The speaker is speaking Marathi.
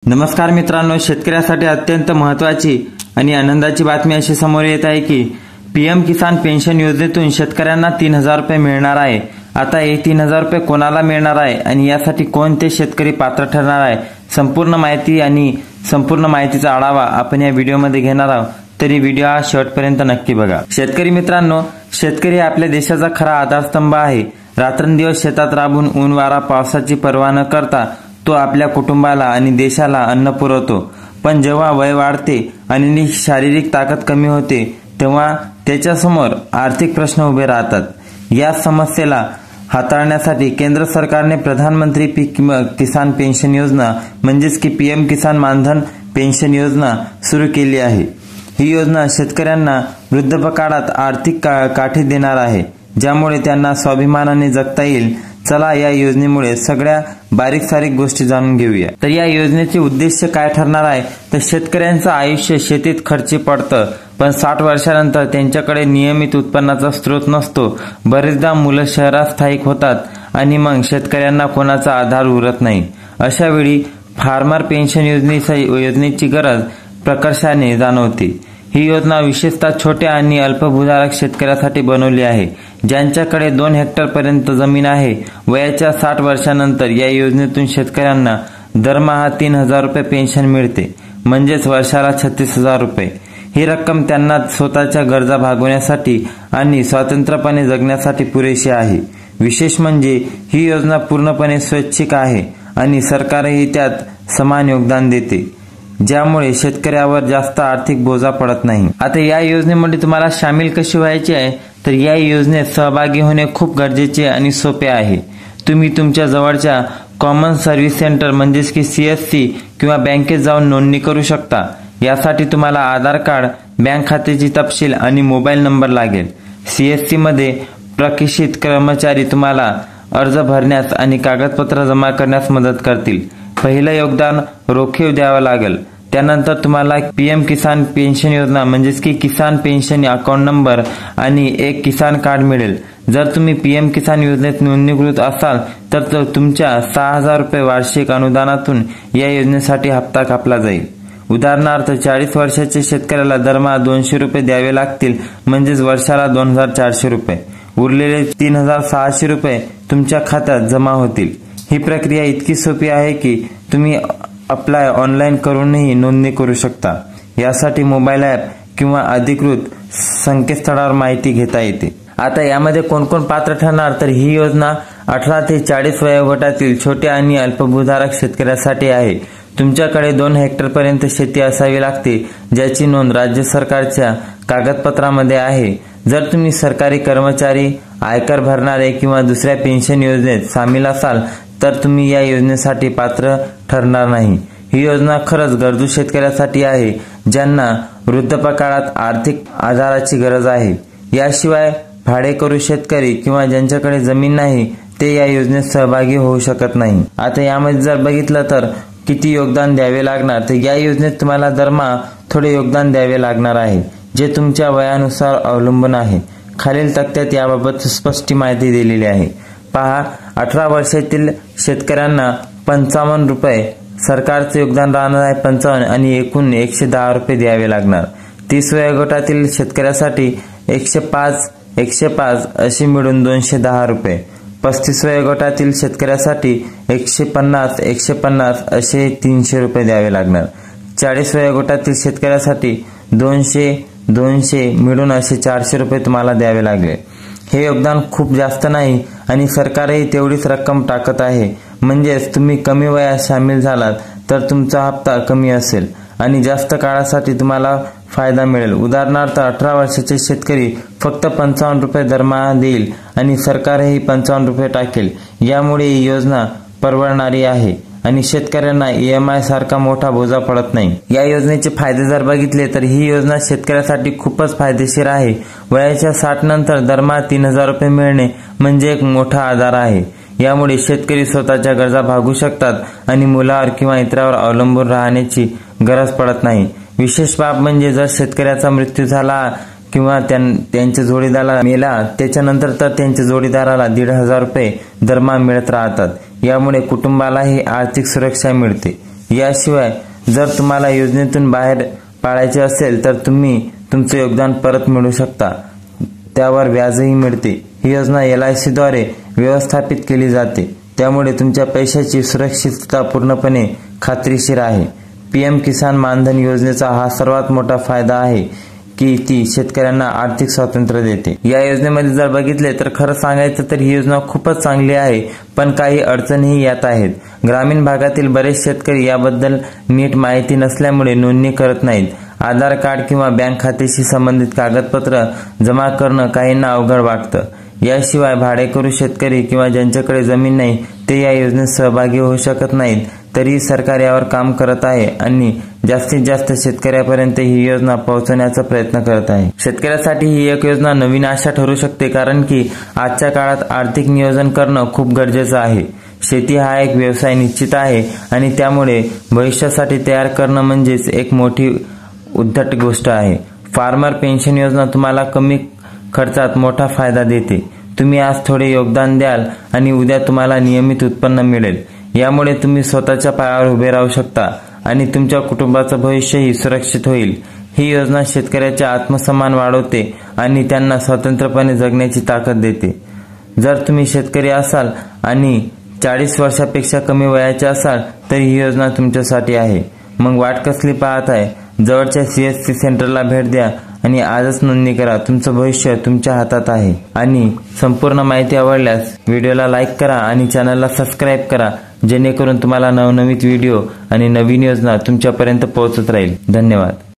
नमस्कार मित्रांनो, शेतकऱ्यासाठी अत्यंत महत्त्वाची आणि आनंदाची बातमी अशी समोर येत आहे की पीएम किसान पेन्शन योजनेतून शेतकऱ्यांना 3,000 रुपये मिळणार आहे। आता हे 3,000 रुपये कोणाला मिळणार आहे आणि यासाठी कोणते शेतकरी पात्र ठरणार आहे, संपूर्ण माहिती आणि संपूर्ण माहितीचा आढावा आपण या व्हिडिओमध्ये घेणार आहोत। तरी व्हिडिओ हा शेवटपर्यंत नक्की बघा। शेतकरी मित्रांनो, शेतकरी आपल्या देशाचा खरा आधारस्तंभ आहे। रात्रंदिवस शेतात राबून ऊन वारा पावसाची पर्वा न करता तो आपल्या कुटुंबाला आणि देशाला अन्न पुरवतो। पण जेव्हा वय वाढते आणि शारीरिक ताकद कमी होते तेव्हा त्याच्यासमोर आर्थिक प्रश्न उभे राहतात। या समस्येला हाताळण्यासाठी केंद्र सरकारने प्रधानमंत्री पीक किसान पेन्शन योजना म्हणजेच की पीएम किसान मानधन पेन्शन योजना सुरू केली आहे। ही योजना शेतकऱ्यांना वृद्धापकाळात आर्थिक काठी देणार आहे, ज्यामुळे त्यांना स्वाभिमानाने जगता येईल। चला या योजनेमुळे सगळ्या बारीक सारीक गोष्टी जाणून घेऊया। तर या योजनेचे उद्देश काय ठरणार आहे तर शेतकऱ्यांचं आयुष्य शेतीत खर्ची पडतं, पण 60 वर्षानंतर त्यांच्याकडे नियमित उत्पन्नाचा स्रोत नसतो। बरेचदा मुलं शहरात स्थायिक होतात आणि मग शेतकऱ्यांना कोणाचा आधार उरत नाही। अशा वेळी फार्मर पेन्शन योजनेची गरज प्रकर्षाने जाणवते। ही योजना विशेषतः छोट्या आणि अल्पभूधारक शेतकऱ्यासाठी बनवली आहे, ज्यांच्याकडे 2 हेक्टर पर्यंत जमीन आहे। वयाच्या 60 वर्षानंतर या योजनेतून शेतकऱ्यांना दरमहा 3,000 रुपये पेन्शन मिळते, म्हणजेच वर्षाला 36,000 रुपये। ही रक्कम त्यांना स्वतःच्या गरजा भागवण्यासाठी आणि स्वतंत्रपणे जगण्यासाठी पुरेशी आहे। विशेष म्हणजे ही योजना पूर्णपणे स्वैच्छिक आहे आणि सरकारही त्यात समान योगदान देते, ज्यामुळे शेतकऱ्यावर जास्त आर्थिक बोजा पडत नाही। आता या योजनेमध्ये तुम्हाला सामील कशी व्हायचे आहे तर या योजनेत सहभागी होणे खूप गरजेचे आणि सोपे आहे। तुम्ही तुमच्या जवळच्या कॉमन सर्व्हिस सेंटर म्हणजेच की सीएससी किंवा बँकेत जाऊन नोंदणी करू शकता। यासाठी तुम्हाला आधार कार्ड, बँक खात्याची तपशील आणि मोबाईल नंबर लागेल। सीएससी मध्ये प्रशिक्षित कर्मचारी तुम्हाला अर्ज भरण्यास आणि कागदपत्र जमा करण्यास मदत करतील। पहिलं योगदान रोखीव द्यावं लागेल। त्यानंतर तुम्हाला पीएम किसान पेन्शन योजना म्हणजेच की किसान पेन्शन अकाउंट नंबर आणि एक किसान कार्ड मिळेल। जर तुम्ही पीएम किसान योजनेत नोंदणीकृत असाल तर तुमच्या 6,000 रुपये वार्षिक अनुदानातून या योजनेसाठी हप्ता कापला जाईल। उदाहरणार्थ 40 वर्षाच्या शेतकऱ्याला दरमहा 200 रुपये द्यावे लागतील, म्हणजेच वर्षाला 2,400 रुपये। उरलेले 3,600 रुपये तुमच्या खात्यात जमा होतील। ही प्रक्रिया इतकी सोपी आहे की तुम्ही अप्लाय ऑनलाईन करूनही नोंदणी करू शकता। यासाठी मोबाईल ॲप किंवा अधिकृत संकेतस्थळावर माहिती घेता येते। आता यामध्ये कोण कोण पात्र ठरणार तर ही योजना 18 ते 40 वयोगटातील छोट्या आणि अल्पभूधारक शेतकऱ्यासाठी आहे। तुमच्याकडे 2 हेक्टर पर्यंत शेती असावी लागते, ज्याची नोंद राज्य सरकारच्या कागदपत्रामध्ये आहे। जर तुम्ही सरकारी कर्मचारी, आयकर भरणारे किंवा दुसऱ्या पेन्शन योजनेत सामील असाल तर तुम्ही या योजनेसाठी पात्र ठरणार नाही। ही योजना खरंच गरजू शेतकऱ्यासाठी आहे, ज्यांना वृद्धापकाळात आर्थिक आधाराची गरज आहे। याशिवाय भाडेकरू शेतकरी किंवा ज्यांच्याकडे जमीन नाही ते या योजनेत सहभागी होऊ शकत नाही। आता यामध्ये जर बघितलं तर किती योगदान द्यावे लागणार तर या योजनेत तुम्हाला दरमहा थोडे योगदान द्यावे लागणार आहे, जे तुमच्या वयानुसार अवलंबून आहे। खालील तक्त्यात याबाबत स्पष्ट माहिती दिलेली आहे। पहा, 18 वर्षातील शेतकऱ्यांना 55 रुपये सरकारचे योगदान राहणार आहे 55 आणि एकूण 110 रुपये द्यावे लागणार। 30 वयोगटातील शेतकऱ्यासाठी 105 असे मिळून 210 रुपये। 35 वयोगटातील शेतकऱ्यासाठी 150 असे 300 रुपये द्यावे लागणार। 40 वयोगटातील शेतकऱ्यासाठी 200 मिळून असे 400 रुपये तुम्हाला द्यावे लागले। हे योगदान खूप जास्त नाही आणि सरकारही तेवढीच रक्कम टाकत आहे, म्हणजेच तुम्ही कमी वयात सामील झालात तर तुमचा हप्ता कमी असेल आणि जास्त काळासाठी तुम्हाला फायदा मिळेल। उदाहरणार्थ 18 वर्षाचे शेतकरी फक्त 55 रुपये दरमहा देईल आणि सरकारही 55 रुपये टाकेल। यामुळे ही योजना परवडणारी आहे आणि शेतकऱ्यांना EMI सारखा मोठा बोजा पडत नाही। या योजनेचे फायदे जर बघितले तर ही योजना शेतकऱ्यासाठी खूपच फायदेशीर आहे। वयाच्या 60 नंतर दरमहा 3,000 रुपये मिळणे म्हणजे एक मोठा आधार आहे। यामुळे शेतकरी स्वतःच्या गरजा भागवू शकतात आणि मुलावर किंवा इतरांवर अवलंबून राहण्याची गरज पडत नाही। विशेष बाब म्हणजे जर शेतकऱ्याचा मृत्यू झाला किंवा त्यांच्या जोडीदाराला मेला त्याच्यानंतर तर त्यांच्या जोडीदाराला 1,500 रुपये दरमहा मिळत राहतात। यामुळे कुटुंबालाही आर्थिक सुरक्षा मिळते। याशिवाय जर तुम्हाला योजनेतून बाहेर पाडायचे असेल तर तुम्ही तुमचे योगदान परत मिळवू शकता, त्यावर व्याजही मिळते। ही योजना LIC द्वारे व्यवस्थापित केली जाते, त्यामुळे तुमच्या पैशाची सुरक्षितता पूर्णपणे खात्रीशीर आहे। PM किसान मानधन योजनेचा हा सर्वात मोठा फायदा आहे की ती शेतकऱ्यांना आर्थिक स्वातंत्र्य देते। या योजनेमध्ये जर बघितले तर खरं सांगायचं तर ही योजना खूपच चांगली आहे, पण काही अडचणीही यात आहेत। ग्रामीण भागातील बरेच शेतकरी याबद्दल नीट माहिती नसल्यामुळे नोंदणी करत नाहीत। आधार कार्ड किंवा बँक खात्याशी संबंधित कागदपत्र जमा करणं काहींना अवघड वाटतं। याशिवाय भाडेकरू शेतकरी किंवा ज्यांच्याकडे जमीन नाही ते या योजनेत सहभागी होऊ शकत नाहीत। तरी सरकार यावर काम करत आहे आणि जास्तीत जास्त शेतकऱ्यापर्यंत ही योजना पोहोचवण्याचा प्रयत्न करत आहे। शेतकऱ्यासाठी ही एक योजना नवीन आशा ठरू शकते, कारण की आजच्या काळात आर्थिक नियोजन करणं खूप गरजेचं आहे। शेती हा एक व्यवसाय निश्चित आहे आणि त्यामुळे भविष्यासाठी तयार करणं म्हणजेच एक मोठी उद्धट गोष्ट आहे। फार्मर पेन्शन योजना तुम्हाला कमी खर्चात मोठा फायदा देते। तुम्ही आज थोडे योगदान द्याल आणि उद्या तुम्हाला नियमित उत्पन्न मिळेल। यामुळे तुम्ही स्वतःच्या पायावर उभे राहू शकता आणि तुमच्या कुटुंबाचं भविष्यही सुरक्षित होईल। ही योजना शेतकऱ्याचे आत्मसन्मान वाढवते आणि त्यांना स्वतंत्रपणे जगण्याची ताकद देते। जर तुम्ही शेतकरी असाल आणि 40 वर्षापेक्षा कमी वयाचे असाल तर ही योजना तुमच्यासाठी आहे। मग वाट कसली पाहत आहे? जवळच्या CSC सेंटरला भेट द्या आणि आजच नोंदणी करा। तुमचं भविष्य तुमच्या हातात आहे। आणि संपूर्ण माहिती आवडल्यास व्हिडिओला लाईक करा आणि चॅनलला सबस्क्राईब करा, जेणेकरून तुम्हाला नवनवीन व्हिडिओ आणि नवीन योजना तुमच्यापर्यंत पोहोचत राहील। धन्यवाद।